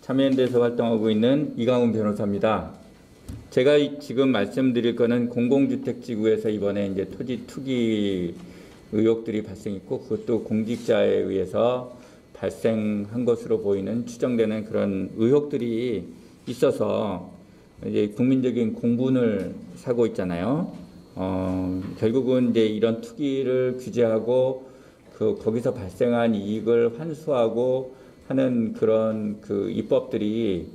참여연대에서 활동하고 있는 이강훈 변호사입니다. 제가 지금 말씀드릴 거는 공공주택지구에서 이번에 이제 토지 투기 의혹들이 발생했고, 그것도 공직자에 의해서 발생한 것으로 보이는 추정되는 그런 의혹들이 있어서 이제 국민적인 공분을 사고 있잖아요. 결국은 이제 이런 투기를 규제하고 거기서 발생한 이익을 환수하고 하는 그런 입법들이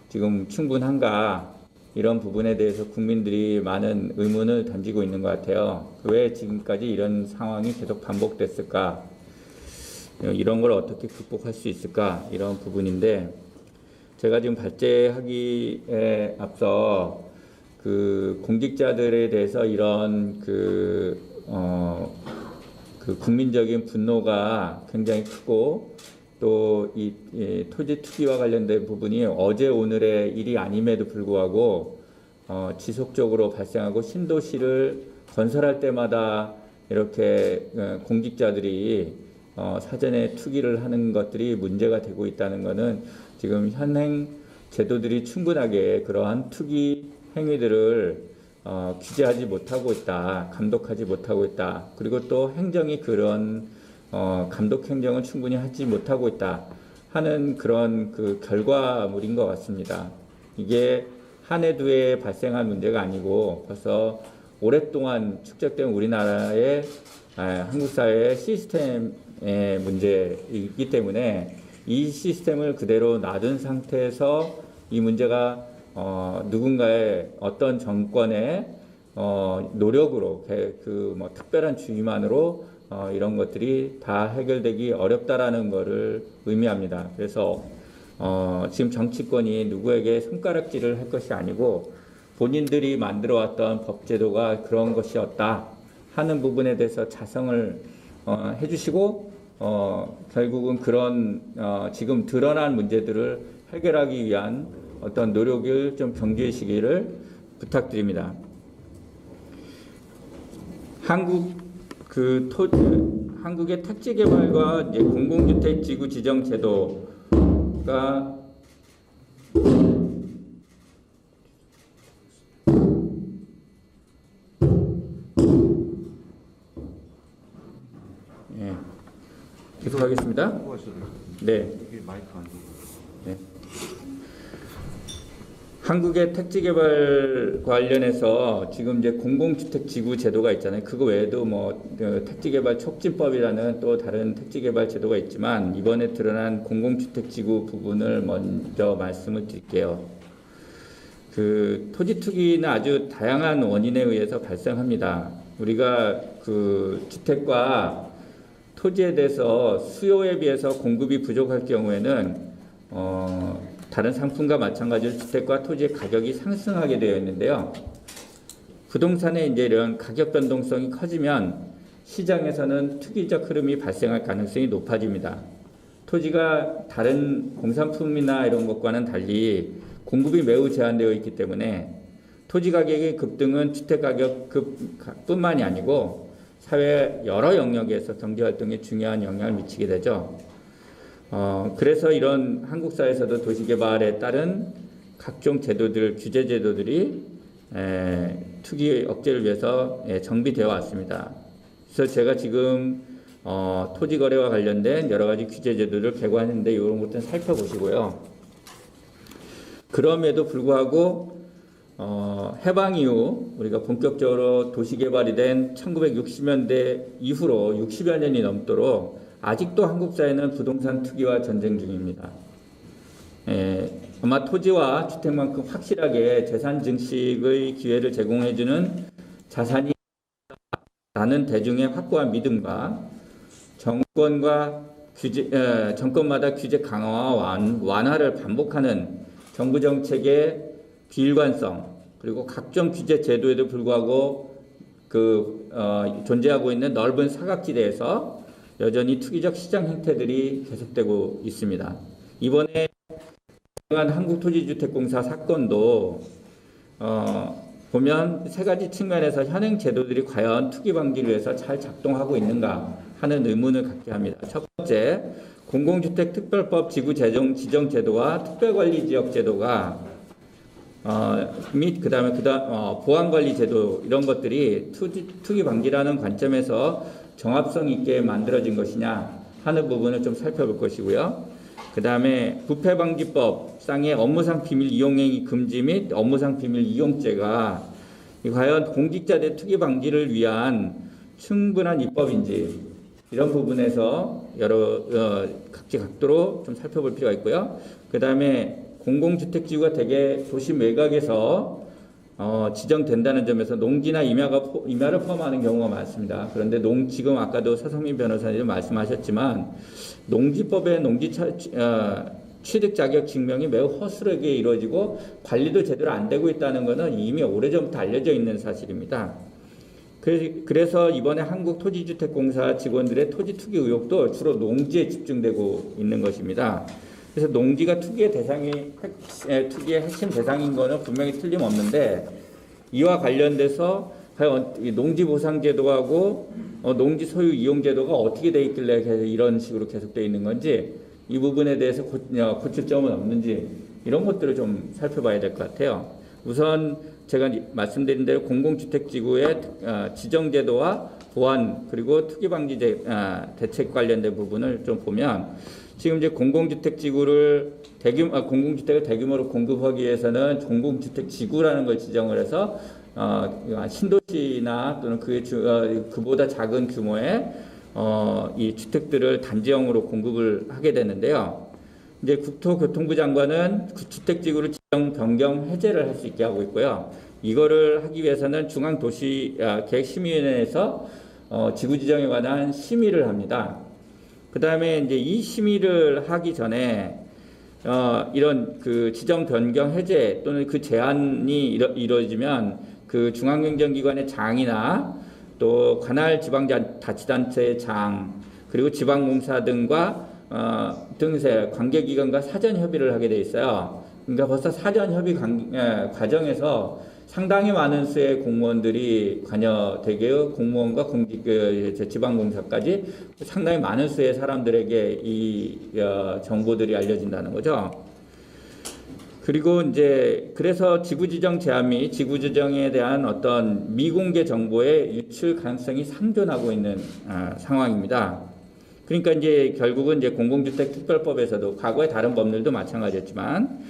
지금 충분한가, 이런 부분에 대해서 국민들이 많은 의문을 던지고 있는 것 같아요. 왜 지금까지 이런 상황이 계속 반복됐을까? 이런 걸 어떻게 극복할 수 있을까? 이런 부분인데, 제가 지금 발제하기에 앞서 공직자들에 대해서 이런 국민적인 분노가 굉장히 크고, 또 이 토지 투기와 관련된 부분이 어제 오늘의 일이 아님에도 불구하고 지속적으로 발생하고, 신도시를 건설할 때마다 이렇게 공직자들이 사전에 투기를 하는 것들이 문제가 되고 있다는 것은 지금 현행 제도들이 충분하게 그러한 투기 행위들을 규제하지 못하고 있다, 감독하지 못하고 있다. 그리고 또 행정이 그런 감독 행정을 충분히 하지 못하고 있다 하는 그런 결과물인 것 같습니다. 이게 한 해 두 해에 발생한 문제가 아니고 벌써 오랫동안 축적된 우리나라의 한국 사회의 시스템의 문제이기 때문에, 이 시스템을 그대로 놔둔 상태에서 이 문제가 누군가의 어떤 정권의 노력으로 특별한 주의만으로 이런 것들이 다 해결되기 어렵다라는 것을 의미합니다. 그래서 지금 정치권이 누구에게 손가락질을 할 것이 아니고, 본인들이 만들어왔던 법제도가 그런 것이었다 하는 부분에 대해서 자성을 해주시고, 결국은 그런 지금 드러난 문제들을 해결하기 위한 어떤 노력을 좀 경주해 주시기를 부탁드립니다. 한국의 택지 개발과 이제 공공주택 지구 지정 제도가 계속하겠습니다. 네. 네. 한국의 택지 개발 관련해서 지금 이제 공공주택 지구 제도가 있잖아요. 그거 외에도 택지 개발 촉진법이라는 또 다른 택지 개발 제도가 있지만, 이번에 드러난 공공주택 지구 부분을 먼저 말씀을 드릴게요. 토지 투기는 아주 다양한 원인에 의해서 발생합니다. 우리가 주택과 토지에 대해서 수요에 비해서 공급이 부족할 경우에는 다른 상품과 마찬가지로 주택과 토지의 가격이 상승하게 되어 있는데요. 부동산의 이제 이런 가격 변동성이 커지면 시장에서는 투기적 흐름이 발생할 가능성이 높아집니다. 토지가 다른 공산품이나 이런 것과는 달리 공급이 매우 제한되어 있기 때문에 토지 가격의 급등은 주택 가격 뿐만이 아니고 사회 여러 영역에서 경제활동에 중요한 영향을 미치게 되죠. 그래서 이런 한국 사회에서도 도시개발에 따른 각종 제도들, 규제 제도들이 투기 억제를 위해서 정비되어 왔습니다. 그래서 제가 지금 토지 거래와 관련된 여러 가지 규제 제도를 개관했는데, 이런 것들은 살펴보시고요. 그럼에도 불구하고 해방 이후 우리가 본격적으로 도시개발이 된 1960년대 이후로 60여 년이 넘도록 아직도 한국 사회는 부동산 투기와 전쟁 중입니다. 아마 토지와 주택만큼 확실하게 재산 증식의 기회를 제공해주는 자산이 나는 대중의 확고한 믿음과 정권마다 규제 강화와 완화를 반복하는 정부 정책의 비일관성, 그리고 각종 규제 제도에도 불구하고 존재하고 있는 넓은 사각지대에서 여전히 투기적 시장 형태들이 계속되고 있습니다. 이번에 한국토지주택공사 사건도 보면 세 가지 측면에서 현행 제도들이 과연 투기 방지를 위해서 잘 작동하고 있는가 하는 의문을 갖게 합니다. 첫 번째, 공공주택특별법 지구지정제도와 특별관리지역제도가 및 그다음에 보안관리제도 이런 것들이 투기 방지라는 관점에서 정합성 있게 만들어진 것이냐 하는 부분을 좀 살펴볼 것이고요. 그다음에 부패방지법 상의 업무상 비밀 이용행위 금지 및 업무상 비밀 이용죄가 과연 공직자들 투기 방지를 위한 충분한 입법인지 이런 부분에서 여러 각지각도로 좀 살펴볼 필요가 있고요. 그다음에 공공주택지구가 대개 도심 외곽에서 지정된다는 점에서 농지나 임야를 포함하는 경우가 많습니다. 그런데 지금 아까도 서성민 변호사님 말씀하셨지만 농지법의 취득 자격 증명이 매우 허술하게 이루어지고 관리도 제대로 안 되고 있다는 것은 이미 오래전부터 알려져 있는 사실입니다. 그래서 이번에 한국토지주택공사 직원들의 토지 투기 의혹도 주로 농지에 집중되고 있는 것입니다. 그래서 농지가 투기의 핵심 대상인 것은 분명히 틀림없는데 이와 관련돼서 과연 농지보상제도하고 농지 소유 이용제도가 어떻게 돼 있길래 이런 식으로 계속되어 있는 건지 이 부분에 대해서 고칠 점은 없는지 이런 것들을 좀 살펴봐야 될 것 같아요. 우선 제가 말씀드린 대로 공공주택지구의 지정제도와 보안 그리고 투기방지 대책 관련된 부분을 좀 보면 지금 이제 공공주택지구를 공공주택을 대규모로 공급하기 위해서는 공공주택지구라는 걸 지정을 해서 신도시나 또는 그보다 작은 규모의 이 주택들을 단지형으로 공급을 하게 되는데요. 이제 국토교통부 장관은 그 주택지구를 지정 변경 해제를 할 수 있게 하고 있고요. 이거를 하기 위해서는 중앙도시계획심의위원회에서 지구 지정에 관한 심의를 합니다. 그 다음에 이제 이 심의를 하기 전에 이런 그 지정 변경 해제 또는 그 제한이 이루어지면 그 중앙행정기관의 장이나 또 관할 지방자치단체의 장 그리고 지방공사 등과 등세 관계기관과 사전 협의를 하게 돼 있어요. 그러니까 벌써 사전 협의 과정에서 상당히 많은 수의 공무원들이 관여되게 공무원과 지방공사까지 상당히 많은 수의 사람들에게 이 정보들이 알려진다는 거죠. 그리고 이제 그래서 지구지정 제한 및 지구지정에 대한 어떤 미공개 정보의 유출 가능성이 상존하고 있는 상황입니다. 그러니까 이제 결국은 이제 공공주택특별법에서도 과거의 다른 법률도 마찬가지였지만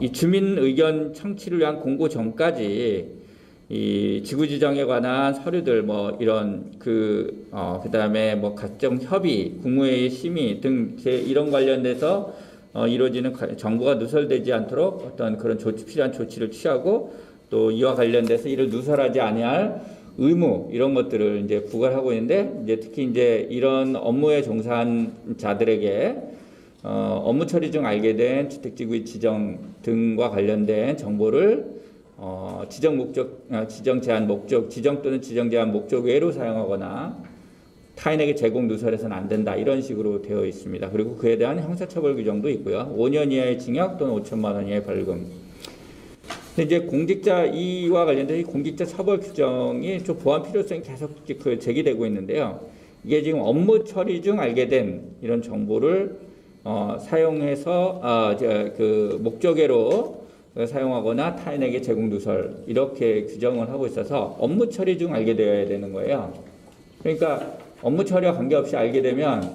이 주민 의견 청취를 위한 공고 전까지 이 지구 지정에 관한 서류들 뭐 이런 그다음에 뭐 각종 협의, 국무회의 심의 등 이런 관련돼서 이루어지는 정보가 누설되지 않도록 어떤 그런 필요한 조치를 취하고 또 이와 관련돼서 이를 누설하지 아니할 의무 이런 것들을 이제 부과하고 있는데 이제 특히 이제 이런 업무에 종사한 자들에게 업무 처리 중 알게 된 주택지구의 지정 등과 관련된 정보를 지정 목적, 지정 제한 목적, 지정 또는 지정 제한 목적 외로 사용하거나 타인에게 제공 누설해서는 안 된다 이런 식으로 되어 있습니다. 그리고 그에 대한 형사처벌 규정도 있고요. 5년 이하의 징역 또는 5천만 원 이하의 벌금. 근데 이제 공직자 이와 관련된 공직자 처벌 규정이 좀 보완 필요성이 계속 제기되고 있는데요. 이게 지금 업무 처리 중 알게 된 이런 정보를 사용해서 그 목적외로 사용하거나 타인에게 제공 누설 이렇게 규정을 하고 있어서 업무 처리 중 알게 되어야 되는 거예요. 그러니까 업무 처리와 관계없이 알게 되면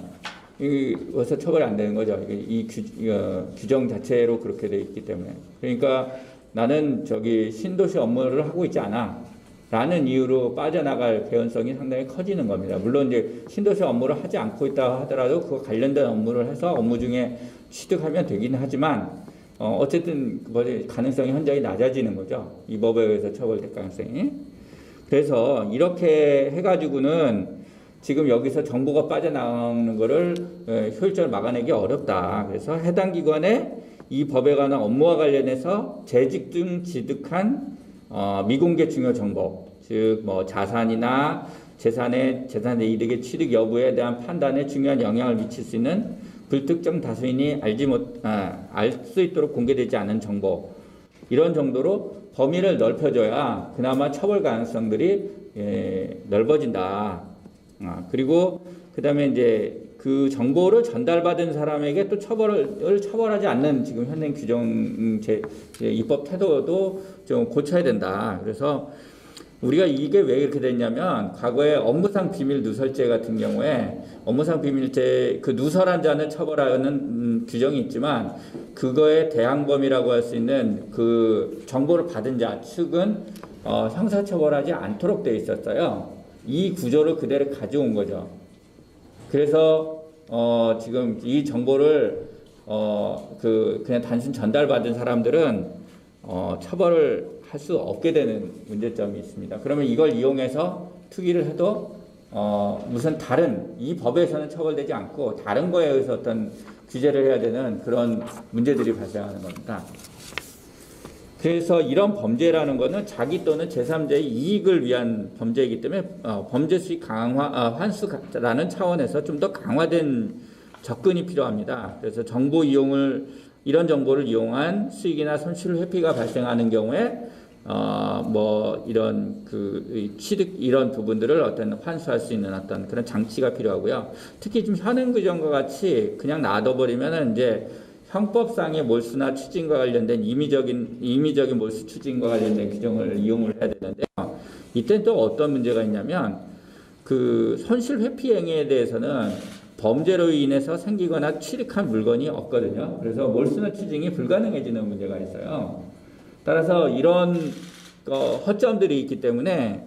벌써 처벌이 안 되는 거죠. 이 규정 자체로 그렇게 돼 있기 때문에. 그러니까 나는 신도시 업무를 하고 있지 않아 라는 이유로 빠져나갈 개연성이 상당히 커지는 겁니다. 물론 이제 신도시 업무를 하지 않고 있다 하더라도 그 관련된 업무를 해서 업무 중에 취득하면 되긴 하지만 어쨌든 가능성이 현저히 낮아지는 거죠. 이 법에 의해서 처벌될 가능성이. 그래서 이렇게 해가지고는 지금 여기서 정보가 빠져나가는 거를 효율적으로 막아내기 어렵다. 그래서 해당 기관에 이 법에 관한 업무와 관련해서 재직 중 취득한 미공개 중요 정보, 즉 뭐 자산이나 재산의 이득의 취득 여부에 대한 판단에 중요한 영향을 미칠 수 있는 불특정 다수인이 알 수 있도록 공개되지 않은 정보 이런 정도로 범위를 넓혀줘야 그나마 처벌 가능성들이 넓어진다. 그리고 그다음에 이제 그 정보를 전달받은 사람에게 또 처벌하지 않는 지금 현행 규정 입법 태도도 좀 고쳐야 된다. 그래서 우리가 이게 왜 이렇게 됐냐면 과거에 업무상 비밀 누설죄 같은 경우에 업무상 비밀죄 그 누설한 자는 처벌하는 규정이 있지만 그거에 대항범이라고 할 수 있는 그 정보를 받은 자 측은 형사처벌하지 않도록 돼 있었어요. 이 구조를 그대로 가져온 거죠. 그래서 지금 이 정보를 그냥 단순 전달받은 사람들은 처벌을 할 수 없게 되는 문제점이 있습니다. 그러면 이걸 이용해서 투기를 해도 무슨 다른 이 법에서는 처벌되지 않고 다른 거에 의해서 어떤 규제를 해야 되는 그런 문제들이 발생하는 겁니다. 그래서 이런 범죄라는 것은 자기 또는 제3자의 이익을 위한 범죄이기 때문에 범죄 수익 강화, 환수라는 차원에서 좀 더 강화된 접근이 필요합니다. 그래서 정보 이용을 이런 정보를 이용한 수익이나 손실 회피가 발생하는 경우에 이런 취득 이런 부분들을 어떤 환수할 수 있는 어떤 그런 장치가 필요하고요. 특히 좀 현행 규정과 같이 그냥 놔둬버리면은 이제 형법상의 몰수나 추징과 관련된 임의적인 몰수 추징과 관련된 규정을 이용을 해야 되는데요. 이때는 또 어떤 문제가 있냐면 그 손실 회피 행위에 대해서는 범죄로 인해서 생기거나 취득한 물건이 없거든요. 그래서 몰수나 추징이 불가능해지는 문제가 있어요. 따라서 이런 허점들이 있기 때문에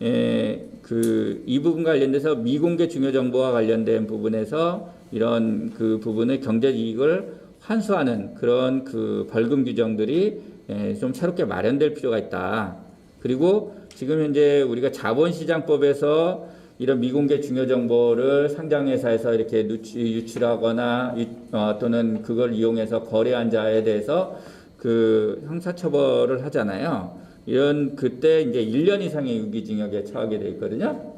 이 부분 관련돼서 미공개 중요 정보와 관련된 부분에서 이런 그 부분의 경제 이익을 환수하는 그런 그 벌금 규정들이 좀 새롭게 마련될 필요가 있다. 그리고 지금 현재 우리가 자본시장법에서 이런 미공개 중요 정보를 상장회사에서 이렇게 유출하거나 또는 그걸 이용해서 거래한 자에 대해서 그 형사처벌을 하잖아요. 이런 그때 이제 1년 이상의 유기징역에 처하게 돼 있거든요.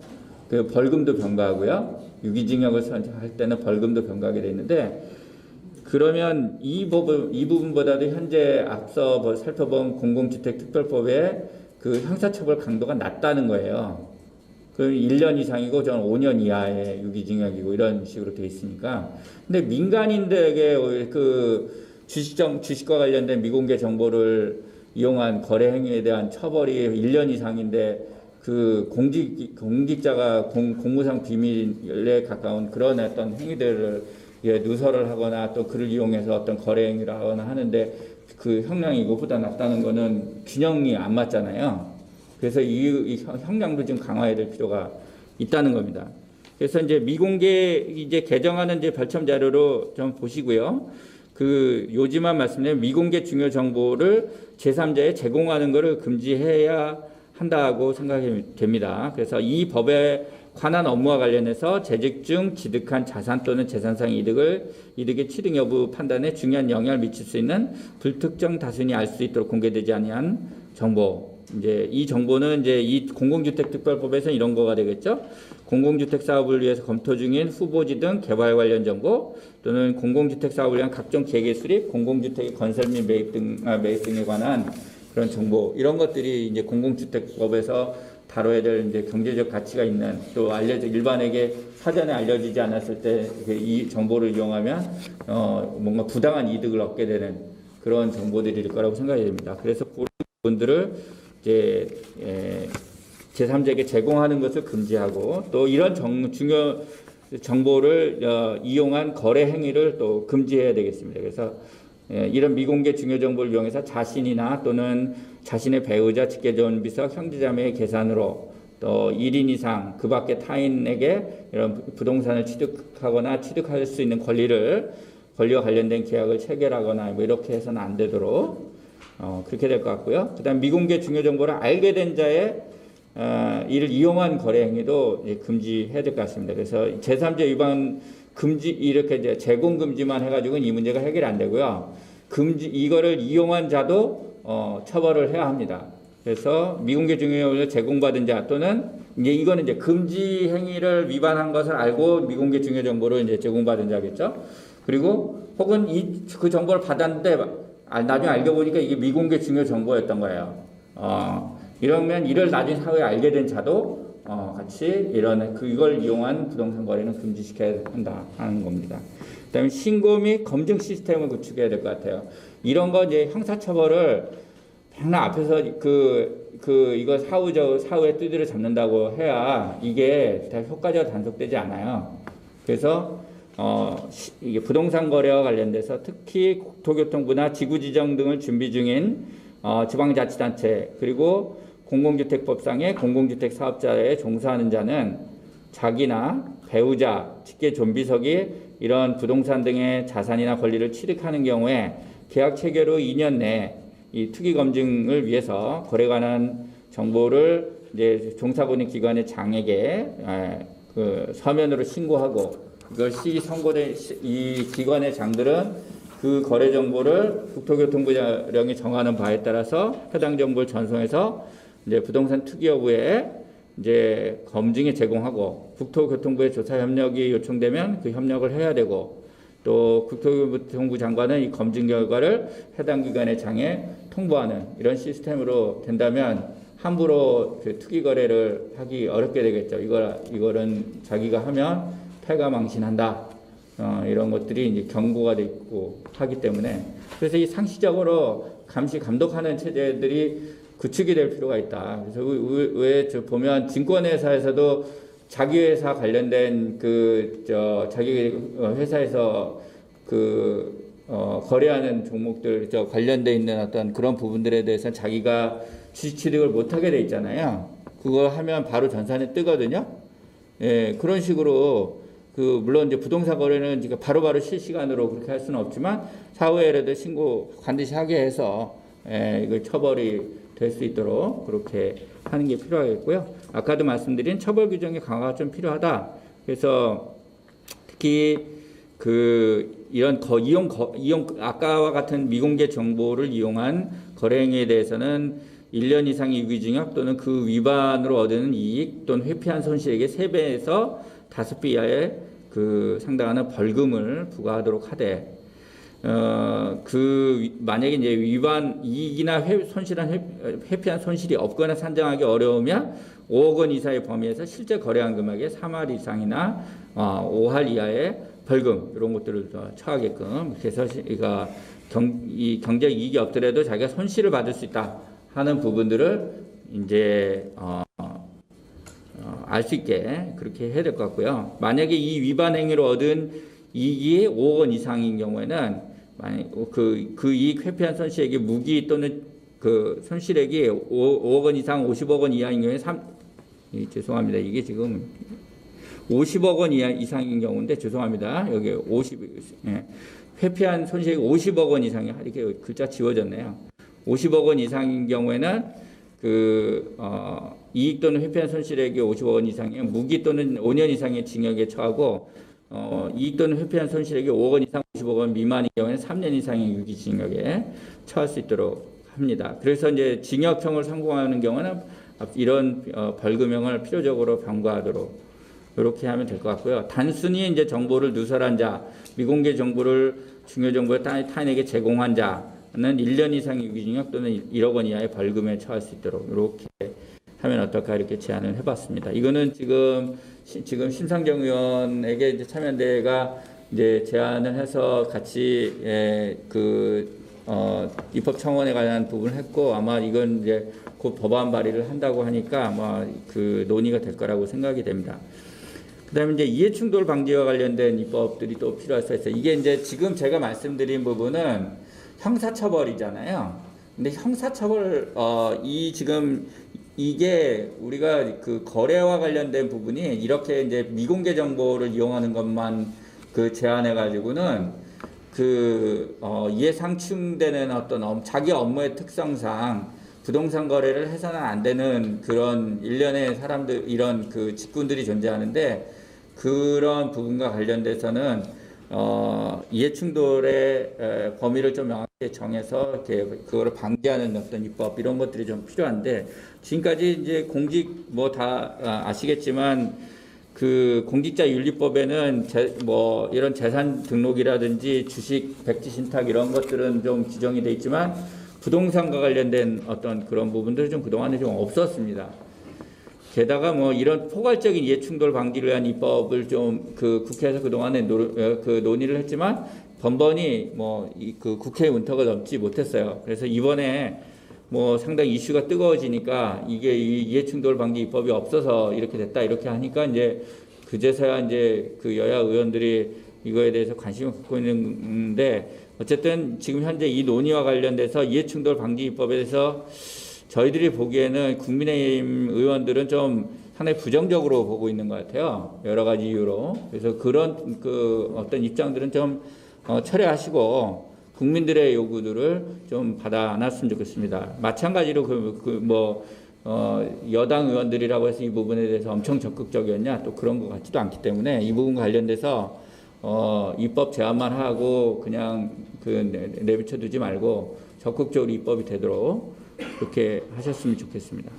그 벌금도 병가하고요. 유기징역을 할 때는 벌금도 병가하게 돼 있는데 그러면 이 부분보다도 현재 앞서 살펴본 공공주택특별법의 그 형사처벌 강도가 낮다는 거예요. 그 1년 이상이고 저는 5년 이하의 유기징역이고 이런 식으로 돼 있으니까. 근데 민간인들에게 그 주식과 관련된 미공개 정보를 이용한 거래 행위에 대한 처벌이 1년 이상인데 그 공직자가 공무상 비밀에 가까운 그런 어떤 행위들을 누설을 하거나 또 그를 이용해서 어떤 거래 행위를 하거나 하는데 그 형량이 이것보다 낮다는 거는 균형이 안 맞잖아요. 그래서 이 형량도 좀 강화해야 될 필요가 있다는 겁니다. 그래서 이제 미공개 이제 개정하는 이제 발첨 자료로 좀 보시고요. 그 요지만 말씀드리면 미공개 중요 정보를 제3자에 제공하는 것을 금지해야 한다고 생각이 됩니다. 그래서 이 법에 관한 업무와 관련해서 재직 중 취득한 자산 또는 재산상 이득의 취득 여부 판단에 중요한 영향을 미칠 수 있는 불특정 다수인이 알 수 있도록 공개되지 아니한 정보. 이제 이 정보는 이제 이 공공주택특별법에서 이런 거가 되겠죠. 공공주택 사업을 위해서 검토 중인 후보지 등 개발 관련 정보 또는 공공주택 사업을 위한 각종 계획의 수립, 공공주택의 건설 및 매입 등에 관한 그런 정보 이런 것들이 이제 공공주택법에서 다뤄야 될 이제 경제적 가치가 있는 또 일반에게 사전에 알려지지 않았을 때 이 정보를 이용하면 뭔가 부당한 이득을 얻게 되는 그런 정보들일 거라고 생각이 됩니다. 그래서 그런 부분들을 이제 제3자에게 제공하는 것을 금지하고 또 이런 중요 정보를 이용한 거래 행위를 또 금지해야 되겠습니다. 그래서 이런 미공개 중요 정보를 이용해서 자신이나 또는 자신의 배우자, 직계존, 비석, 형제자매의 계산으로 또 1인 이상 그 밖의 타인에게 이런 부동산을 취득하거나 취득할 수 있는 권리와 관련된 계약을 체결하거나 뭐 이렇게 해서는 안 되도록 그렇게 될 것 같고요. 그다음 미공개 중요 정보를 알게 된 자의 이를 이용한 거래 행위도 금지해야 될 것 같습니다. 그래서 제3자 위반 금지 이렇게 이제 제공 금지만 해가지고는 이 문제가 해결이 안 되고요. 이거를 이용한 자도 처벌을 해야 합니다. 그래서 미공개 중요 정보를 제공받은 자 또는 이제 이거는 이제 금지 행위를 위반한 것을 알고 미공개 중요 정보를 이제 제공받은 자겠죠. 그리고 혹은 그 정보를 받았는데 나중에 알고 보니까 이게 미공개 중요 정보였던 거예요. 이러면 이를 나중에 사후에 알게 된 자도 같이 이런 이걸 이용한 부동산 거래는 금지시켜야 한다 하는 겁니다. 그다음에 신고 및 검증 시스템을 구축해야 될 것 같아요. 이런 거 이제 형사처벌을 맨날 앞에서 이거 사후에 뚜드려 잡는다고 해야 이게 다 효과적으로 단속되지 않아요. 그래서 이게 부동산 거래와 관련돼서 특히 국토교통부나 지구지정 등을 준비 중인 지방자치단체 그리고 공공주택법상의 공공주택 사업자에 종사하는 자는 자기나 배우자, 직계 존비속이 이런 부동산 등의 자산이나 권리를 취득하는 경우에 계약 체결 후 2년 내 이 투기 검증을 위해서 거래 관한 정보를 이제 종사부는 기관의 장에게 서면으로 신고하고 이것이 선고된 이 기관의 장들은 그 거래 정보를 국토교통부령이 정하는 바에 따라서 해당 정보를 전송해서 이제 부동산 투기 여부에 이제 검증에 제공하고 국토교통부의 조사 협력이 요청되면 그 협력을 해야 되고 또 국토교통부 장관은 이 검증 결과를 해당 기관의 장에 통보하는 이런 시스템으로 된다면 함부로 그 투기 거래를 하기 어렵게 되겠죠. 이거는 자기가 하면 패가망신한다. 이런 것들이 이제 경고가 돼 있고 하기 때문에 그래서 이 상시적으로 감시 감독하는 체제들이 구축이 될 필요가 있다. 그래서 왜 보면 증권회사에서도 자기 회사 관련된 자기 회사에서 거래하는 종목들 관련돼 있는 어떤 그런 부분들에 대해서 자기가 주식 취득을 못하게 돼 있잖아요. 그거 하면 바로 전산에 뜨거든요. 예, 그런 식으로 물론 이제 부동산 거래는 바로바로 실시간으로 그렇게 할 수는 없지만 사후에라도 신고 반드시 하게 해서 이걸 처벌이 될 수 있도록 그렇게 하는 게 필요하겠고요. 아까도 말씀드린 처벌 규정의 강화가 좀 필요하다. 그래서 특히 이런 아까와 같은 미공개 정보를 이용한 거래 행위에 대해서는 1년 이상의 유기징역 또는 그 위반으로 얻은 이익 또는 회피한 손실액의 3배에서 5배 이하의 상당한 벌금을 부과하도록 하되 만약에 이제 위반 이익이나 회피한 손실이 없거나 산정하기 어려우면 5억 원 이상의 범위에서 실제 거래한 금액의 3할 이상이나 5할 이하의 벌금 이런 것들을 처하게끔 그래서 이 경제 이익이 없더라도 자기가 손실을 받을 수 있다 하는 부분들을 이제 알 수 있게 그렇게 해야 될 것 같고요. 만약에 이 위반 행위로 얻은 이익이 5억 원 이상인 경우에는 그 이익 회피한 손실액이 무기 또는 손실액이 5억 원 이상 50억 원 이하인 경우에 죄송합니다. 이게 지금 50억 원 이상인 경우인데 죄송합니다. 여기 50 회피한 손실액이 50억 원 이상이 이렇게 글자 지워졌네요. 50억 원 이상인 경우에는 이익 또는 회피한 손실액이 50억 원 이상이면 무기 또는 5년 이상의 징역에 처하고 이익 또는 회피한 손실액이 5억 원 이상 50억 원 미만인 경우에는 3년 이상의 유기징역에 처할 수 있도록 합니다. 그래서 이제 징역형을 선고하는 경우는 이런 벌금형을 필요적으로 병과하도록 이렇게 하면 될 것 같고요. 단순히 이제 정보를 누설한 자, 미공개 정보를 중요 정보를 타인에게 제공한 자는 1년 이상의 유기징역 또는 1억 원 이하의 벌금에 처할 수 있도록 이렇게 하면 어떨까 이렇게 제안을 해봤습니다. 이거는 지금 심상정 의원에게 이제 참여연대가 이제 제안을 해서 같이 입법 청원에 관한 부분을 했고 아마 이건 이제 곧 법안 발의를 한다고 하니까 아마 논의가 될 거라고 생각이 됩니다. 그다음에 이제 이해충돌 방지와 관련된 입법들이 또 필요할 수 있어요. 이게 이제 지금 제가 말씀드린 부분은 형사처벌이잖아요. 근데 형사처벌 이게 우리가 거래와 관련된 부분이 이렇게 이제 미공개 정보를 이용하는 것만 제한해 가지고는 이해 상충되는 어떤 자기 업무의 특성상 부동산 거래를 해서는 안 되는 그런 일련의 사람들 이런 직군들이 존재하는데 그런 부분과 관련돼서는 이해충돌의 범위를 좀 명확히 정해서 이렇게 그거를 방지하는 어떤 입법 이런 것들이 좀 필요한데 지금까지 이제 공직 다 아시겠지만 공직자윤리법에는 이런 재산 등록이라든지 주식 백지 신탁 이런 것들은 좀 규정이 돼 있지만 부동산과 관련된 어떤 그런 부분들이 좀 그동안에 좀 없었습니다. 게다가 뭐 이런 포괄적인 이해충돌 방지를 위한 입법을 좀 그 국회에서 그동안에 그 논의를 했지만 번번이 뭐 그 국회 문턱을 넘지 못했어요. 그래서 이번에 뭐 상당히 이슈가 뜨거워지니까 이게 이해충돌 방지 입법이 없어서 이렇게 됐다 이렇게 하니까 이제 그제서야 이제 그 여야 의원들이 이거에 대해서 관심을 갖고 있는데 어쨌든 지금 현재 이 논의와 관련돼서 이해충돌 방지 입법에 대해서 저희들이 보기에는 국민의힘 의원들은 좀 상당히 부정적으로 보고 있는 것 같아요. 여러 가지 이유로. 그래서 그런 그 어떤 입장들은 좀 철회하시고 국민들의 요구들을 좀 받아 안았으면 좋겠습니다. 마찬가지로 여당 의원들이라고 해서 이 부분에 대해서 엄청 적극적이었냐? 또 그런 것 같지도 않기 때문에 이 부분 관련돼서 입법 제안만 하고 그냥 내비쳐 두지 말고 적극적으로 입법이 되도록 그렇게 하셨으면 좋겠습니다.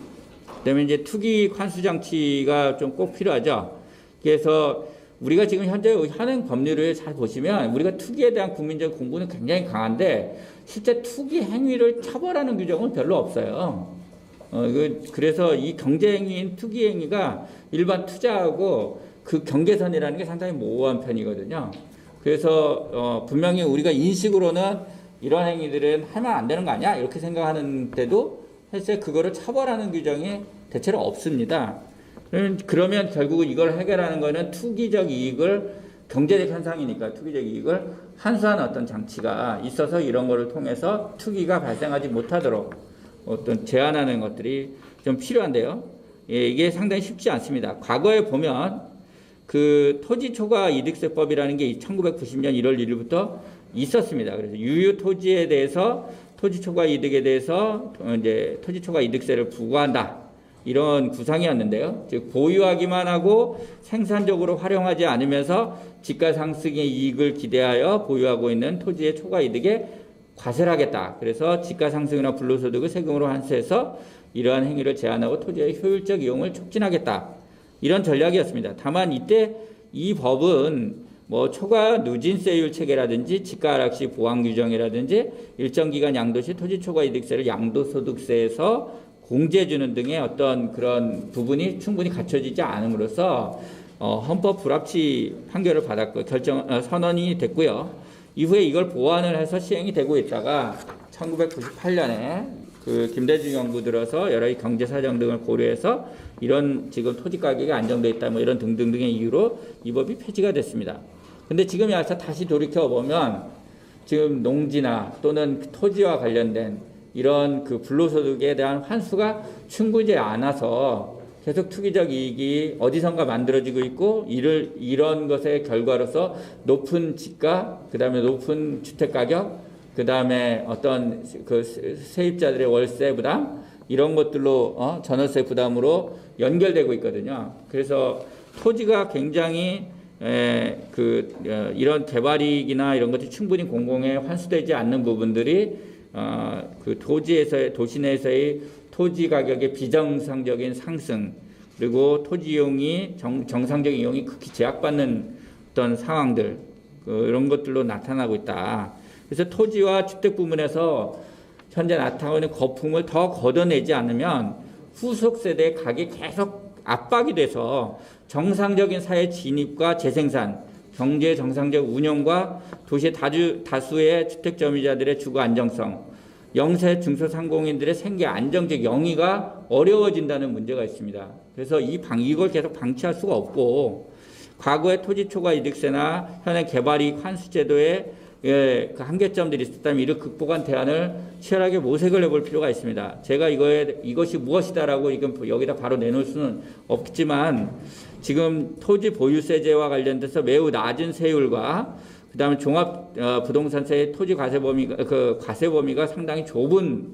그다음에 이제 투기 환수 장치가 좀 꼭 필요하죠. 그래서 우리가 지금 현재 현행 법률을 잘 보시면 우리가 투기에 대한 국민적 공부는 굉장히 강한데 실제 투기 행위를 처벌하는 규정은 별로 없어요. 그래서 이 경제행위인 투기 행위가 일반 투자하고 그 경계선이라는 게 상당히 모호한 편이거든요. 그래서 분명히 우리가 인식으로는 이런 행위들은 하면 안 되는 거 아니야? 이렇게 생각하는데도 사실 그거를 처벌하는 규정이 대체로 없습니다. 그러면 결국 이걸 해결하는 거는 투기적 이익을 경제적 현상이니까 투기적 이익을 환수하는 어떤 장치가 있어서 이런 거를 통해서 투기가 발생하지 못하도록 어떤 제한하는 것들이 좀 필요한데요. 예, 이게 상당히 쉽지 않습니다. 과거에 보면 그 토지 초과 이득세법이라는 게 1990년 1월 1일부터 있었습니다. 그래서 유효 토지에 대해서 토지 초과 이득에 대해서 이제 토지 초과 이득세를 부과한다. 이런 구상이었는데요. 즉 보유하기만 하고 생산적으로 활용하지 않으면서 지가 상승의 이익을 기대하여 보유하고 있는 토지의 초과 이득에 과세를 하겠다. 그래서 지가 상승이나 불로소득을 세금으로 환수해서 이러한 행위를 제한하고 토지의 효율적 이용을 촉진하겠다. 이런 전략이었습니다. 다만 이때 이 법은 뭐 초과 누진세율 체계라든지 지가 하락시 보완 규정이라든지 일정 기간 양도시 토지 초과 이득세를 양도소득세에서 공제해주는 등의 어떤 그런 부분이 충분히 갖춰지지 않음으로써 헌법 불합치 판결을 받았고 선언이 됐고요. 이후에 이걸 보완을 해서 시행이 되고 있다가 1998년에 그 김대중 정부 들어서 여러 경제 사정 등을 고려해서 이런 지금 토지 가격이 안정돼 있다 뭐 이런 등등등의 이유로 이 법이 폐지가 됐습니다. 근데 지금 와서 다시 돌이켜 보면 지금 농지나 또는 토지와 관련된 이런 그 불로소득에 대한 환수가 충분히 않아서 계속 투기적 이익이 어디선가 만들어지고 있고 이런 것의 결과로서 높은 지가, 그 다음에 높은 주택 가격, 그 다음에 어떤 그 세입자들의 월세 부담 이런 것들로 전월세 부담으로 연결되고 있거든요. 그래서 토지가 굉장히 이런 개발이익이나 이런 것들이 충분히 공공에 환수되지 않는 부분들이 그 도시 내에서의 토지 가격의 비정상적인 상승 그리고 토지 이용이 정상적인 이용이 극히 제약받는 어떤 상황들 이런 것들로 나타나고 있다. 그래서 토지와 주택 부문에서 현재 나타나고 있는 거품을 더 걷어내지 않으면 후속 세대의 가격이 계속 압박이 돼서 정상적인 사회 진입과 재생산 경제 정상적 운영과 도시의 다수의 주택 점유자들의 주거 안정성, 영세 중소상공인들의 생계 안정적 영위가 어려워진다는 문제가 있습니다. 그래서 이걸 계속 방치할 수가 없고 과거의 토지 초과 이득세나 현행 개발이익 환수 제도의 그 한계점들이 있었다면 이를 극복한 대안을 치열하게 모색을 해볼 필요가 있습니다. 제가 이것이 무엇이다라고 여기다 바로 내놓을 수는 없지만 지금 토지 보유세제와 관련돼서 매우 낮은 세율과 그다음에 종합 부동산세의 토지 과세 범위가 상당히 좁은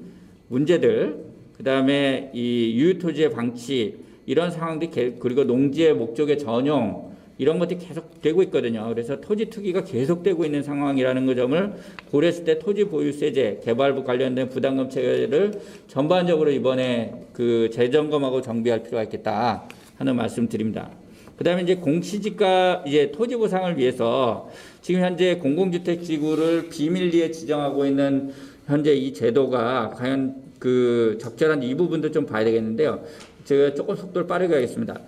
문제들, 그다음에 이 유효토지의 방치 이런 상황들이 그리고 농지의 목적의 전용 이런 것들이 계속되고 있거든요. 그래서 토지 투기가 계속되고 있는 상황이라는 점을 고려했을 때 토지 보유세제 개발부 관련된 부담금 체계를 전반적으로 이번에 그 재점검하고 정비할 필요가 있겠다 하는 말씀 드립니다. 그 다음에 이제 공시지가 토지 보상을 위해서 지금 현재 공공주택 지구를 비밀리에 지정하고 있는 현재 이 제도가 과연 그 적절한지 이 부분도 좀 봐야 되겠는데요. 제가 조금 속도를 빠르게 하겠습니다.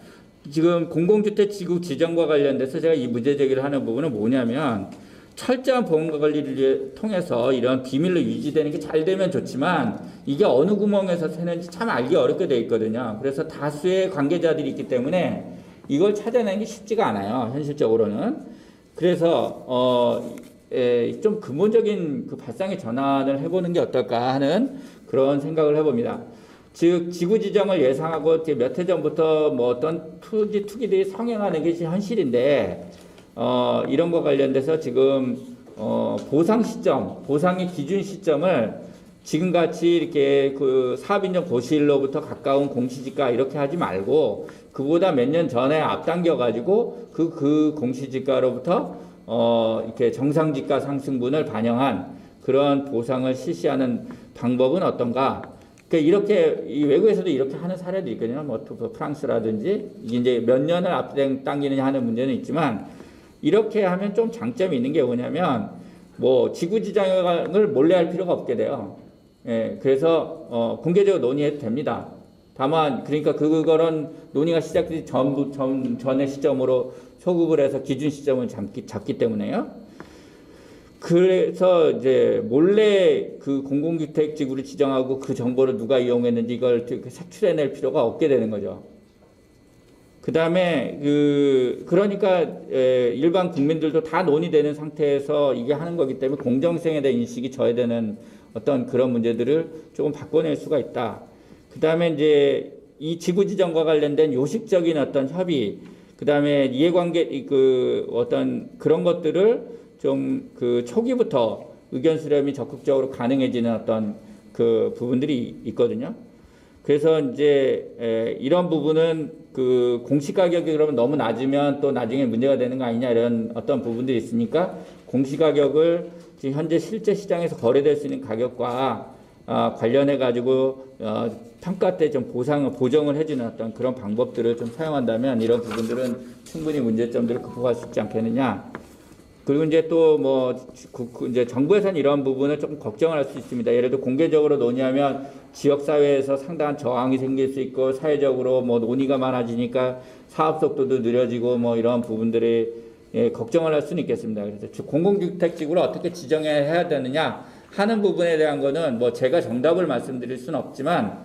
지금 공공주택 지구 지정과 관련돼서 제가 이 문제 제기를 하는 부분은 뭐냐면 철저한 보험과 관리를 통해서 이런 비밀로 유지되는 게 잘 되면 좋지만 이게 어느 구멍에서 새는지 참 알기 어렵게 돼 있거든요. 그래서 다수의 관계자들이 있기 때문에 이걸 찾아내는 게 쉽지가 않아요. 현실적으로는. 그래서 좀 근본적인 그 발상의 전환을 해보는 게 어떨까 하는 그런 생각을 해봅니다. 즉 지구 지정을 예상하고 몇 해 전부터 뭐 어떤 투기들이 성행하는 것이 현실인데 이런 거 관련돼서 지금 보상 시점, 보상의 기준 시점을 지금같이 이렇게 그 사업인정 고시일로부터 가까운 공시지가 이렇게 하지 말고 그보다 몇 년 전에 앞당겨 가지고 그 공시지가로부터 이렇게 정상지가 상승분을 반영한 그런 보상을 실시하는 방법은 어떤가? 그러니까 이렇게 이 외국에서도 이렇게 하는 사례도 있거든요. 뭐 프랑스라든지 이제 몇 년을 앞당기느냐 하는 문제는 있지만 이렇게 하면 좀 장점이 있는 게 뭐냐면 뭐 지구 지정을 몰래 할 필요가 없게 돼요. 예, 그래서 공개적으로 논의해도 됩니다. 다만 그러니까 그거는 논의가 시작되기 전의 시점으로 소급을 해서 기준 시점을 잡기 때문에요. 그래서 이제 몰래 그 공공주택 지구를 지정하고 그 정보를 누가 이용했는지 이걸 색출해낼 필요가 없게 되는 거죠. 그 다음에 그러니까 일반 국민들도 다 논의되는 상태에서 이게 하는 거기 때문에 공정성에 대한 인식이 저해되는 어떤 그런 문제들을 조금 바꿔낼 수가 있다. 그 다음에 이제 이 지구 지정과 관련된 요식적인 어떤 협의, 그 다음에 이해관계 어떤 그런 것들을 좀 초기부터 의견 수렴이 적극적으로 가능해지는 어떤 그 부분들이 있거든요. 그래서 이제 이런 부분은 그 공시 가격이 그러면 너무 낮으면 또 나중에 문제가 되는 거 아니냐 이런 어떤 부분들이 있으니까 공시 가격을 지금 현재 실제 시장에서 거래될 수 있는 가격과 관련해 가지고 평가 때 좀 보정을 해주는 어떤 그런 방법들을 좀 사용한다면 이런 부분들은 충분히 문제점들을 극복할 수 있지 않겠느냐. 그리고 이제 또 뭐 이제 정부에서는 이런 부분을 조금 걱정을 할 수 있습니다. 예를 들어 공개적으로 논의하면 지역 사회에서 상당한 저항이 생길 수 있고 사회적으로 뭐 논의가 많아지니까 사업 속도도 느려지고 뭐 이런 부분들이 걱정을 할 수는 있겠습니다. 그래서 공공주택 지구를 어떻게 지정해야 되느냐 하는 부분에 대한 거는 뭐 제가 정답을 말씀드릴 수는 없지만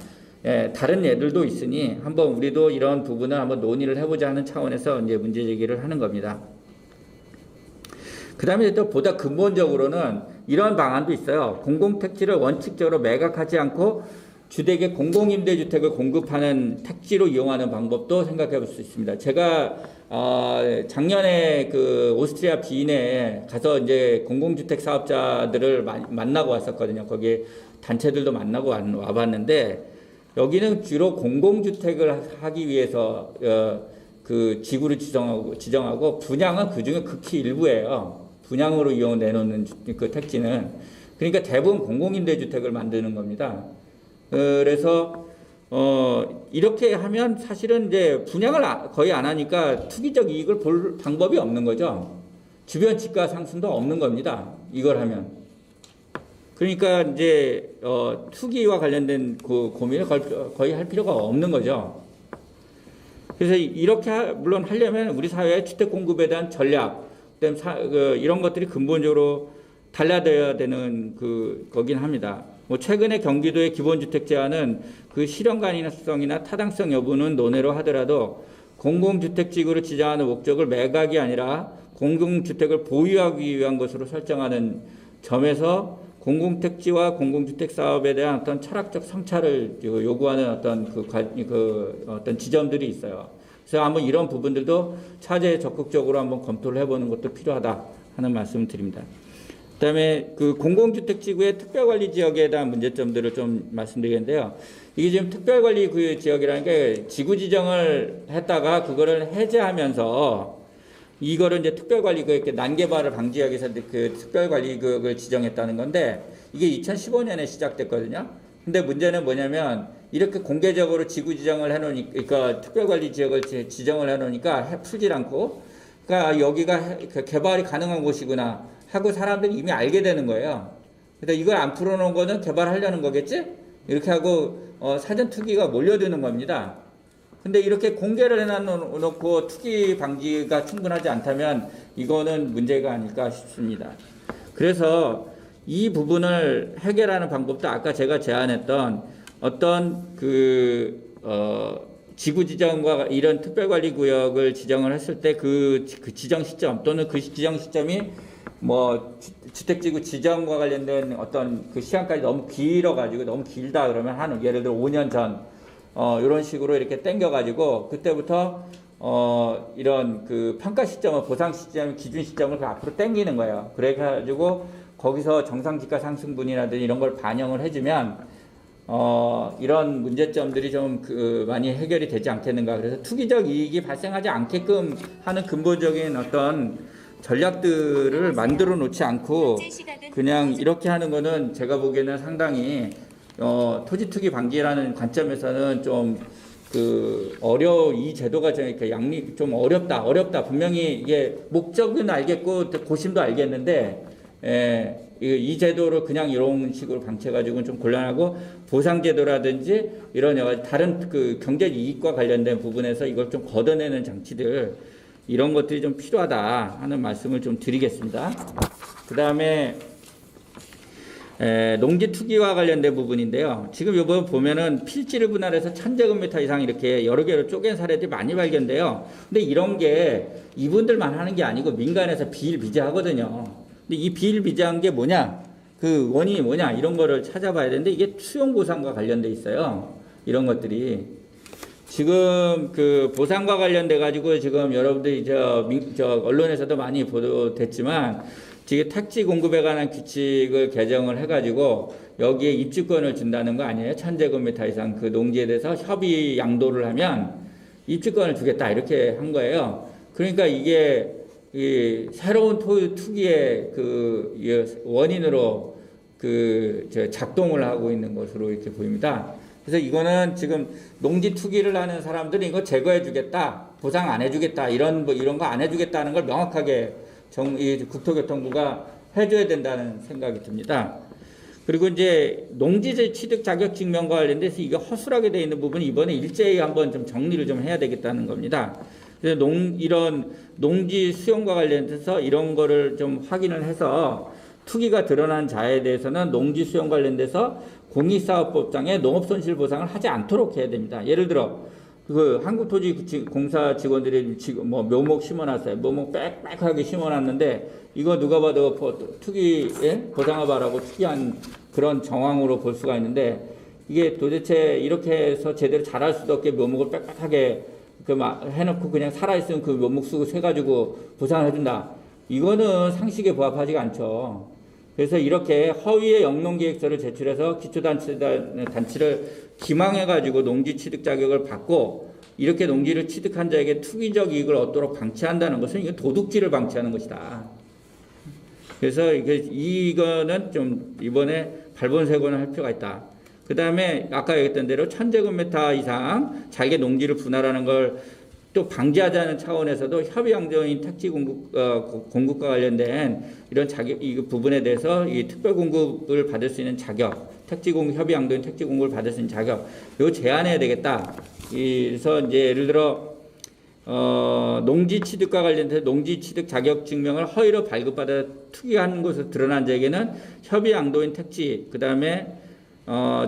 다른 예들도 있으니 한번 우리도 이런 부분을 한번 논의를 해보자 하는 차원에서 이제 문제 제기를 하는 겁니다. 그 다음에 또 보다 근본적으로는 이런 방안도 있어요. 공공택지를 원칙적으로 매각하지 않고 주택의 공공임대주택을 공급하는 택지로 이용하는 방법도 생각해 볼 수 있습니다. 제가 작년에 그 오스트리아 비인에 가서 이제 공공주택 사업자들을 만나고 왔었거든요. 거기 단체들도 만나고 와봤는데 여기는 주로 공공주택을 하기 위해서 그 지구를 지정하고 분양은 그 중에 극히 일부예요. 분양으로 내놓는 그 택지는. 그러니까 대부분 공공임대주택을 만드는 겁니다. 그래서 이렇게 하면 사실은 이제 분양을 거의 안 하니까 투기적 이익을 볼 방법이 없는 거죠. 주변 집가 상승도 없는 겁니다. 이걸 하면. 그러니까 이제 투기와 관련된 그 고민을 거의 할 필요가 없는 거죠. 그래서 이렇게 물론 하려면 우리 사회의 주택 공급에 대한 전략, 그다음 이런 것들이 근본적으로 달라져야 되는 거긴 합니다. 뭐 최근에 경기도의 기본주택 제한은 그 실현 가능성이나 타당성 여부는 논외로 하더라도 공공주택 지구를 지정하는 목적을 매각이 아니라 공공주택을 보유하기 위한 것으로 설정하는 점에서 공공택지와 공공주택 사업에 대한 어떤 철학적 성찰을 요구하는 어떤 어떤 지점들이 있어요. 그래서 한번 이런 부분들도 차제에 적극적으로 한번 검토를 해보는 것도 필요하다 하는 말씀을 드립니다. 그다음에 그 공공주택 지구의 특별관리 지역에 대한 문제점들을 좀 말씀드리겠는데요. 이게 지금 특별관리 그 지역이라는 게 지구 지정을 했다가 그거를 해제하면서 이거를 이제 특별관리 그 난개발을 방지하기 위해서 그 특별관리구역을 지정했다는 건데 이게 2015년에 시작됐거든요. 근데 문제는 뭐냐면 이렇게 공개적으로 지구 지정을 해놓으니까 그러니까 특별관리 지역을 지정을 해놓으니까 풀질 않고 그러니까 여기가 개발이 가능한 곳이구나 하고 사람들이 이미 알게 되는 거예요. 그래서 이걸 안 풀어놓은 거는 개발하려는 거겠지? 이렇게 하고 사전 투기가 몰려드는 겁니다. 근데 이렇게 공개를 해놓고 투기 방지가 충분하지 않다면 이거는 문제가 아닐까 싶습니다. 그래서 이 부분을 해결하는 방법도 아까 제가 제안했던 어떤 지구 지정과 이런 특별관리구역을 지정을 했을 때 그 지정 시점 또는 그 지정 시점이 뭐 주택지구 지정과 관련된 어떤 그 시간까지 너무 길어가지고 너무 길다 그러면 한 예를 들어 5년 전 이런 식으로 이렇게 땡겨가지고 그때부터 이런 그 평가 시점을 보상 시점 기준 시점을 그 앞으로 땡기는 거예요. 그래가지고 거기서 정상지가 상승분이라든지 이런 걸 반영을 해주면 이런 문제점들이 좀 많이 해결이 되지 않겠는가. 그래서 투기적 이익이 발생하지 않게끔 하는 근본적인 어떤 전략들을 만들어 놓지 않고 그냥 이렇게 하는 거는 제가 보기에는 상당히 토지 투기 방지라는 관점에서는 좀 이 제도가 좀 어렵다. 분명히 이게 목적은 알겠고 고심도 알겠는데, 이 제도를 그냥 이런 식으로 방치해가지고는 좀 곤란하고 보상제도라든지 이런 여러 가지 다른 그 경제 이익과 관련된 부분에서 이걸 좀 걷어내는 장치들 이런 것들이 좀 필요하다 하는 말씀을 좀 드리겠습니다. 그 다음에 농지 투기와 관련된 부분인데요. 지금 이번 보면은 필지를 분할해서 1000제곱미터 이상 이렇게 여러 개로 쪼갠 사례들이 많이 발견돼요. 근데 이런 게 이분들만 하는 게 아니고 민간에서 비일비재하거든요. 근데 이 비일비재한 게 뭐냐? 그 원인이 뭐냐? 이런 거를 찾아봐야 되는데 이게 수용보상과 관련돼 있어요. 이런 것들이. 지금 그 보상과 관련돼 가지고 지금 여러분들이 언론에서도 많이 보도됐지만 지금 택지 공급에 관한 규칙을 개정을 해가지고 여기에 입주권을 준다는 거 아니에요? 1000제곱미터 이상 그 농지에 대해서 협의 양도를 하면 입주권을 주겠다 이렇게 한 거예요. 그러니까 이게 이 새로운 투기의 그 원인으로 작동을 하고 있는 것으로 이렇게 보입니다. 그래서 이거는 지금 농지 투기를 하는 사람들은 이거 제거해 주겠다, 보상 안 해주겠다, 이런 거 안 해주겠다는 걸 명확하게 국토교통부가 해줘야 된다는 생각이 듭니다. 그리고 이제 농지 취득 자격 증명과 관련돼서 이게 허술하게 되어 있는 부분은 이번에 일제히 한번 좀 정리를 좀 해야 되겠다는 겁니다. 그래서 이런 농지 수용과 관련돼서 이런 거를 좀 확인을 해서 투기가 드러난 자에 대해서는 농지 수용 관련돼서 공익사업법상에 농업손실보상을 하지 않도록 해야 됩니다. 예를 들어 그 한국토지공사 직원들이 지금 뭐 묘목 심어놨어요. 묘목 빽빽하게 심어놨는데 이거 누가 봐도 투기에 보상하라고 투기한 그런 정황으로 볼 수가 있는데 이게 도대체 이렇게 해서 제대로 자랄 수도 없게 묘목을 빽빽하게 해놓고 그냥 살아있으면 그 묘목 쓰고 세가지고 보상을 해준다. 이거는 상식에 부합하지가 않죠. 그래서 이렇게 허위의 영농계획서를 제출해서 기초단체를 기망해가지고 농지 취득 자격을 받고 이렇게 농지를 취득한 자에게 투기적 이익을 얻도록 방치한다는 것은 이거 도둑질을 방치하는 것이다. 그래서 이거는 좀 이번에 발본색원을 할 필요가 있다. 그 다음에 아까 얘기했던 대로 1000제곱미터 이상 자기 농지를 분할하는 걸 또 방지하자는 차원에서도 협의양도인 택지 공급과 관련된 이런 이 부분에 대해서 이 특별 공급을 받을 수 있는 자격, 협의양도인 택지 공급을 받을 수 있는 자격, 이거 제한해야 되겠다. 그래서 이제 예를 들어 농지 취득과 관련돼서 농지 취득 자격 증명을 허위로 발급받아 투기한 것으로 드러난 자에게는 협의양도인 택지, 그 다음에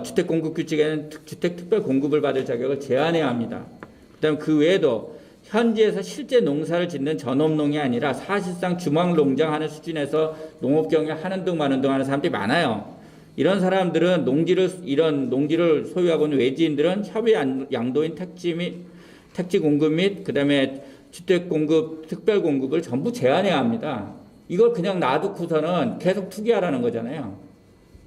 주택 공급 규칙에는 주택 특별 공급을 받을 자격을 제한해야 합니다. 그다음 그 외에도 현지에서 실제 농사를 짓는 전업농이 아니라 사실상 주막농장하는 수준에서 농업경영 하는 둥 마는 둥 하는 사람들이 많아요. 이런 사람들은 이런 농지를 소유하고 있는 외지인들은 협의 양도인 택지 공급 및 그다음에 주택 공급, 특별 공급을 전부 제한해야 합니다. 이걸 그냥 놔두고서는 계속 투기하라는 거잖아요.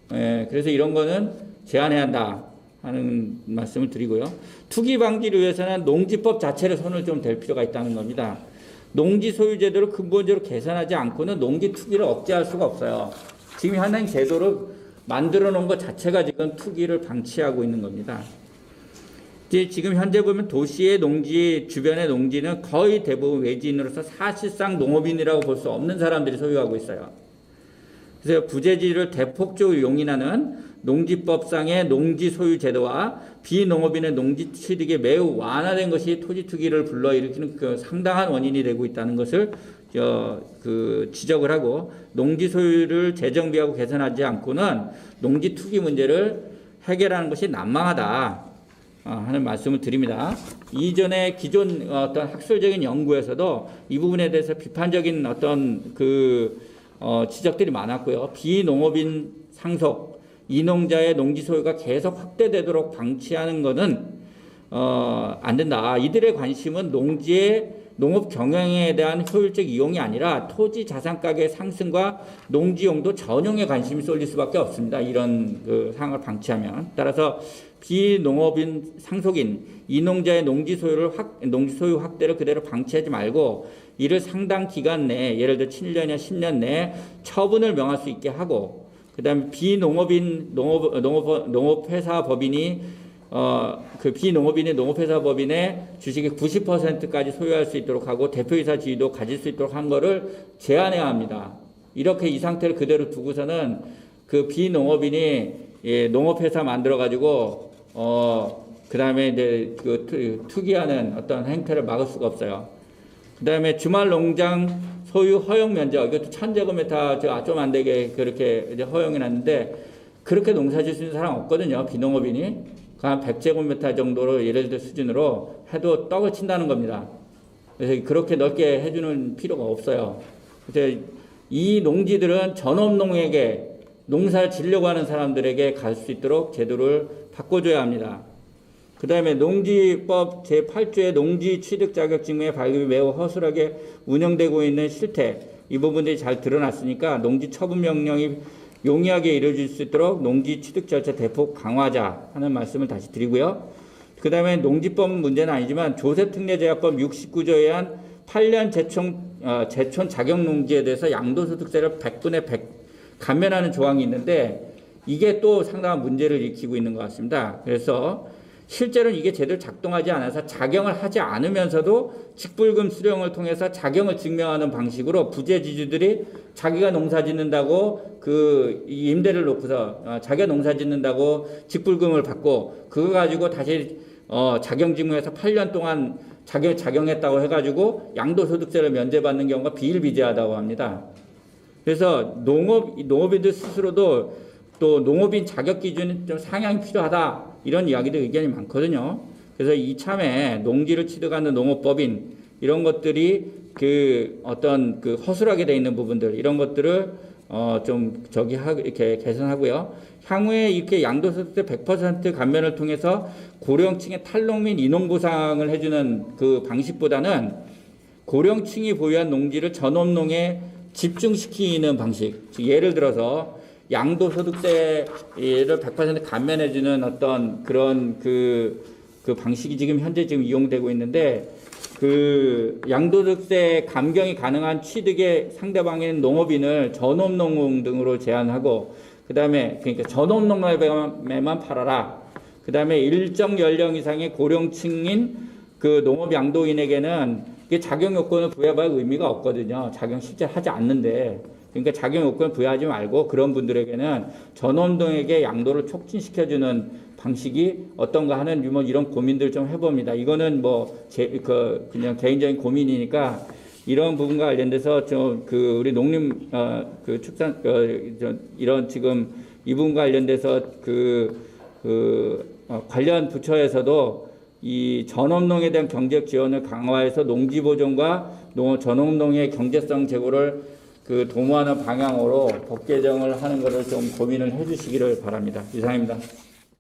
그래서 이런 거는 제한해야 한다 하는 말씀을 드리고요. 투기 방지를 위해서는 농지법 자체를 손을 좀 댈 필요가 있다는 겁니다. 농지 소유 제도를 근본적으로 개선하지 않고는 농지 투기를 억제할 수가 없어요. 지금 현행 제도를 만들어 놓은 것 자체가 지금 투기를 방치하고 있는 겁니다. 지금 현재 보면 도시의 농지, 주변의 농지는 거의 대부분 외지인으로서 사실상 농업인이라고 볼 수 없는 사람들이 소유하고 있어요. 그래서 부재지를 대폭적으로 용인하는 농지법상의 농지 소유 제도와 비농업인의 농지 취득이 매우 완화된 것이 토지 투기를 불러일으키는 그 상당한 원인이 되고 있다는 것을 지적을 하고, 농지 소유를 재정비하고 개선하지 않고는 농지 투기 문제를 해결하는 것이 난망하다 하는 말씀을 드립니다. 이전에 기존 어떤 학술적인 연구에서도 이 부분에 대해서 비판적인 어떤 지적들이 많았고요. 비농업인 상속, 이농자의 농지 소유가 계속 확대되도록 방치하는 것은 안 된다. 이들의 관심은 농지의 농업 경영에 대한 효율적 이용이 아니라 토지 자산 가격의 상승과 농지 용도 전용에 관심이 쏠릴 수밖에 없습니다. 이런 상황을 방치하면. 따라서 비농업인 상속인 이농자의 농지 소유 확대를 그대로 방치하지 말고 이를 상당 기간 내에, 예를 들어 7년이나 10년 내에 처분을 명할 수 있게 하고, 그다음에 비농업인 농업회사 법인이 비농업인이 농업회사 법인의 주식의 90%까지 소유할 수 있도록 하고 대표이사 지위도 가질 수 있도록 한 거를 제한해야 합니다. 이렇게 이 상태를 그대로 두고서는 그 비농업인이 농업회사 만들어 가지고 그다음에 이제 투기하는 어떤 행태를 막을 수가 없어요. 그다음에 주말 농장 소유 허용 면적, 이것도 1000제곱미터 좀 안 되게 그렇게 이제 허용해 놨는데, 그렇게 농사 지을 수 있는 사람 없거든요. 비농업인이. 한 100제곱미터 정도로 예를 들어 수준으로 해도 떡을 친다는 겁니다. 그래서 그렇게 넓게 해주는 필요가 없어요. 그래서 이 농지들은 전업농에게 농사를 지려고 하는 사람들에게 갈 수 있도록 제도를 바꿔줘야 합니다. 그 다음에 농지법 제8조의 농지 취득 자격증명의 발급이 매우 허술하게 운영되고 있는 실태, 이 부분들이 잘 드러났으니까 농지 처분 명령이 용이하게 이루어질 수 있도록 농지 취득 절차 대폭 강화하자 하는 말씀을 다시 드리고요. 그 다음에 농지법 문제는 아니지만 조세특례제약법 69조에 의한 8년 제촌 자격농지에 대해서 양도소득세를 100분의 100 감면하는 조항이 있는데, 이게 또 상당한 문제를 일으키고 있는 것 같습니다. 그래서 실제로는 이게 제대로 작동하지 않아서 자경을 하지 않으면서도 직불금 수령을 통해서 자경을 증명하는 방식으로 부재지주들이 자기가 농사 짓는다고 임대를 놓고서 자기가 농사 짓는다고 직불금을 받고 그거 가지고 다시 자경 증명해서 8년 동안 자경했다고 해가지고 양도소득세를 면제받는 경우가 비일비재하다고 합니다. 그래서 농업인들 스스로도 또 농업인 자격 기준이 좀 상향이 필요하다, 이런 이야기도 의견이 많거든요. 그래서 이참에 농지를 취득하는 농업법인 이런 것들이 허술하게 돼 있는 부분들, 이런 것들을 이렇게 개선하고요. 향후에 이렇게 양도소득세 100% 감면을 통해서 고령층의 탈농 및 인농보상을 해주는 그 방식보다는 고령층이 보유한 농지를 전업농에 집중시키는 방식. 예를 들어서 양도소득세를 100% 감면해주는 어떤 그런 방식이 현재 이용되고 있는데, 양도소득세 감경이 가능한 취득의 상대방인 농업인을 전업농 등으로 제한하고, 그 다음에 그러니까 전업농업에만 팔아라. 그 다음에 일정 연령 이상의 고령층인 농업 양도인에게는 이게 자격 요건을 부여할 의미가 없거든요. 자격 실제 하지 않는데. 그러니까 자격 요건을 부여하지 말고 그런 분들에게는 전업농에게 양도를 촉진시켜주는 방식이 어떤가 하는 이런 고민들 좀 해봅니다. 이거는 그냥 개인적인 고민이니까 이런 부분과 관련돼서 우리 농림 축산 이런 지금 이 부분과 관련돼서 관련 부처에서도 이 전업농에 대한 경제적 지원을 강화해서 농지 보존과 전업농의 경제성 제고를 도모하는 방향으로 법 개정을 하는 것을 좀 고민을 해주시기를 바랍니다. 이상입니다.